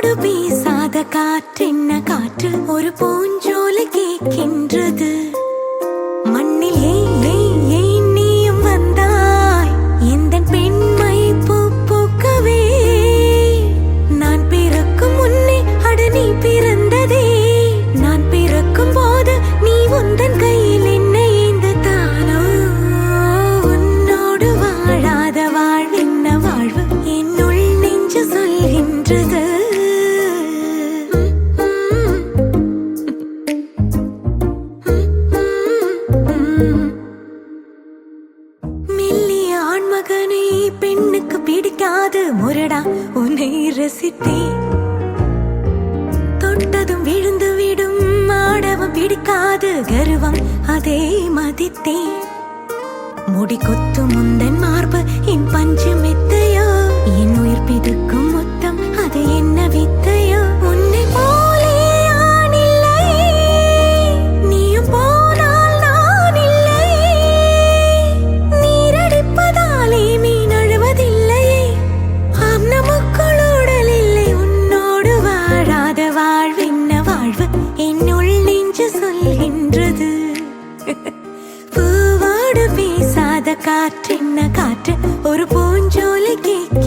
பூவோடு பேசாத காற்றென்ன காற்று ஒரு பூஞ்சோலை கேட்கின்றது. மண்ணில் ஏன் நீயும் வந்தாய் எந்தன் பெண்மை பூ பூக்கவே. நான் பிறக்கும் முன்னே அட நீ பிறந்ததே. நான் பிறக்கும் போது நீ உந்தன் கையில் என்னை ஏந்து தானோ. உன்னோடு வாழாத வாழ்வென்ன வாழ்வு என்னுள் நெஞ்சு சொல்கின்றது. மெல்லிய ஆண்மகனை பெண்ணுக்கு பிடிக்காது முரடா உன்னை ரசித்தேன். தொட்டதும் விழுந்து விடும் ஆடவம் பிடிக்காது கர்வம் அதை மதித்தேன். முடி கொத்தும் முந்தன் மார்பு என் பஞ்சு மெத்தையோ. என் உயிர் பிதுக்கும் முத்தம் அது என்ன வித்தையோ. உன்னை போலே ஆண் இல்லையே. நீயும் போனால் நான் இல்லையே. நீரடிப்பதாலே மீன் அழுவதில்லையே. ஆம் நமக்குள் உடல் இல்லை. உன்னோடு வாழாத வாழ்வென்ன வாழ்வு என்னுள் நெஞ்சு சொல்கின்றது. பூவோடு பேசாத காற்றென்ன காற்று ஒரு பூஞ்சோலை கேட்கின்றது.